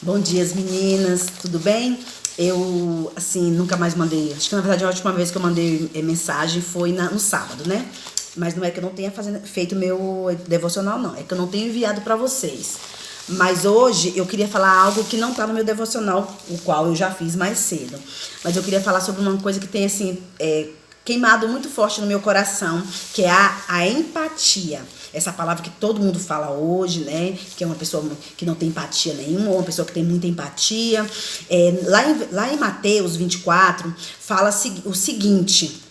Bom dia, meninas, tudo bem? Eu, assim, nunca mais mandei. Acho que na verdade a última vez que eu mandei mensagem foi no sábado, né? Mas não é que eu não tenha feito meu devocional, não. É que eu não tenho enviado pra vocês. Mas hoje eu queria falar algo que não tá no meu devocional, o qual eu já fiz mais cedo. Mas eu queria falar sobre uma coisa que tem, assim, queimado muito forte no meu coração, que é a empatia. Essa palavra que todo mundo fala hoje, né? Que é uma pessoa que não tem empatia nenhuma, ou uma pessoa que tem muita empatia. Lá em Mateus 24, fala o seguinte,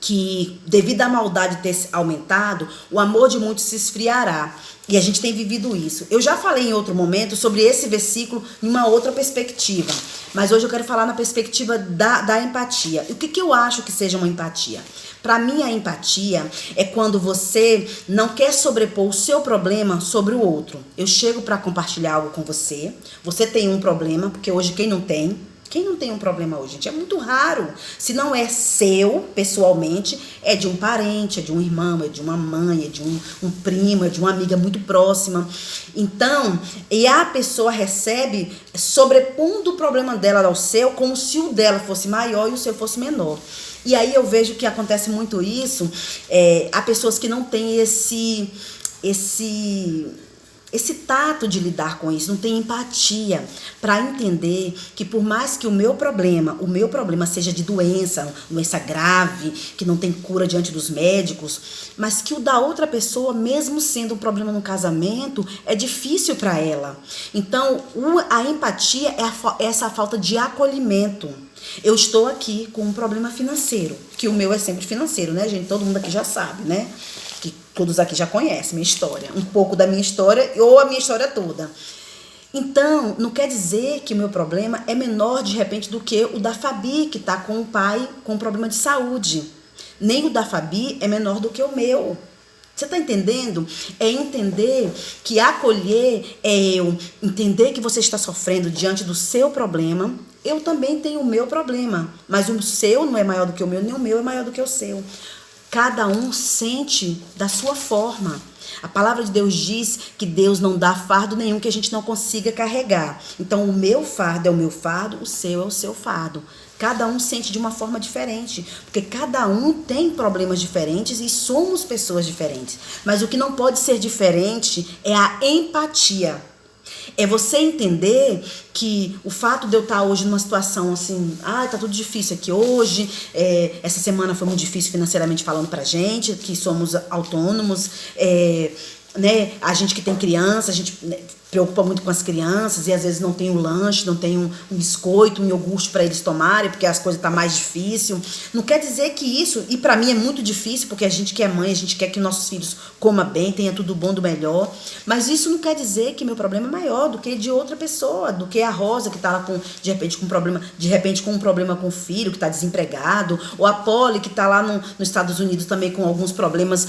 que devido à maldade ter aumentado, o amor de muitos se esfriará. E a gente tem vivido isso. Eu já falei em outro momento sobre esse versículo em uma outra perspectiva. Mas hoje eu quero falar na perspectiva da empatia. E o que eu acho que seja uma empatia? Para mim, a empatia é quando você não quer sobrepor o seu problema sobre o outro. Eu chego para compartilhar algo com você. Você tem um problema, porque hoje quem não tem? Quem não tem um problema hoje, gente? É muito raro. Se não é seu, pessoalmente, é de um parente, é de um irmão, é de uma mãe, é de um primo, é de uma amiga muito próxima. Então, e a pessoa recebe sobrepondo o problema dela ao seu, como se o dela fosse maior e o seu fosse menor. E aí eu vejo que acontece muito isso. Há pessoas que não têm esse tato de lidar com isso, não tem empatia para entender que por mais que o meu problema seja de doença grave, que não tem cura diante dos médicos, mas que o da outra pessoa, mesmo sendo um problema no casamento, é difícil para ela. Então, a empatia é essa falta de acolhimento. Eu estou aqui com um problema financeiro, que o meu é sempre financeiro, né, gente? Todo mundo aqui já sabe, né? Que todos aqui já conhecem minha história, um pouco da minha história ou a minha história toda. Então, não quer dizer que o meu problema é menor, de repente, do que o da Fabi, que está com o pai com problema de saúde. Nem o da Fabi é menor do que o meu. Você está entendendo? É entender que acolher é eu entender que você está sofrendo diante do seu problema. Eu também tenho o meu problema, mas o seu não é maior do que o meu, nem o meu é maior do que o seu. Cada um sente da sua forma. A palavra de Deus diz que Deus não dá fardo nenhum que a gente não consiga carregar. Então, o meu fardo é o meu fardo, o seu é o seu fardo. Cada um sente de uma forma diferente, porque cada um tem problemas diferentes e somos pessoas diferentes. Mas o que não pode ser diferente é a empatia. É você entender que o fato de eu estar hoje numa situação assim, tá tudo difícil aqui hoje, essa semana foi muito difícil financeiramente falando pra gente, que somos autônomos, né, a gente que tem criança, a gente, né, preocupa muito com as crianças e às vezes não tem um lanche, não tem um biscoito, um iogurte para eles tomarem, porque as coisas tá mais difícil. Não quer dizer que isso, e para mim é muito difícil, porque a gente que é mãe, a gente quer que nossos filhos comam bem, tenha tudo bom do melhor, mas isso não quer dizer que meu problema é maior do que de outra pessoa, do que a Rosa que tá lá com, de repente com um problema com o filho, que tá desempregado, ou a Polly que tá lá nos Estados Unidos também com alguns problemas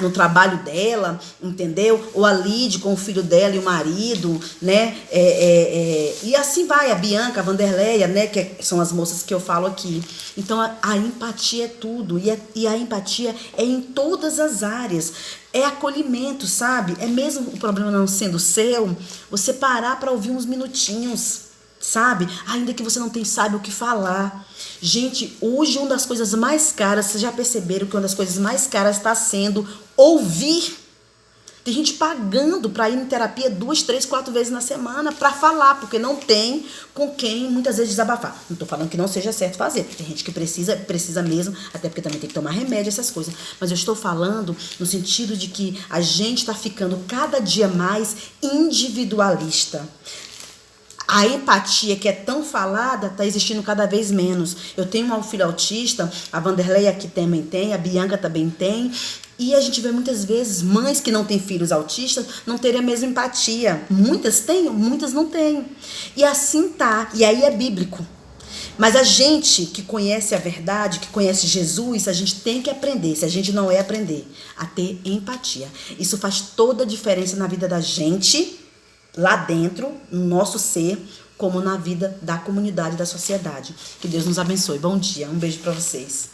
no trabalho dela, entendeu? Ou a Lid com o filho dela e o marido, né? E assim vai, a Bianca, a Vanderleia, né? Que são as moças que eu falo aqui. Então, a empatia é tudo. E a empatia é em todas as áreas. É acolhimento, sabe? É mesmo o problema não sendo seu, você parar para ouvir uns minutinhos, sabe? Ainda que você não saiba o que falar. Gente, hoje uma das coisas mais caras, vocês já perceberam que uma das coisas mais caras está sendo ouvir. Tem gente pagando para ir em terapia 2, 3, 4 vezes na semana para falar, porque não tem com quem muitas vezes desabafar. Não estou falando que não seja certo fazer, porque tem gente que precisa mesmo, até porque também tem que tomar remédio, essas coisas. Mas eu estou falando no sentido de que a gente está ficando cada dia mais individualista. A empatia que é tão falada está existindo cada vez menos. Eu tenho uma filha autista, a Vanderleia aqui também tem, a Bianca também tem. E a gente vê muitas vezes mães que não têm filhos autistas não terem a mesma empatia. Muitas têm, muitas não têm. E assim tá. E aí é bíblico. Mas a gente que conhece a verdade, que conhece Jesus, a gente tem que aprender, se a gente não aprender, a ter empatia. Isso faz toda a diferença na vida da gente, lá dentro, no nosso ser, como na vida da comunidade, da sociedade. Que Deus nos abençoe. Bom dia, um beijo para vocês.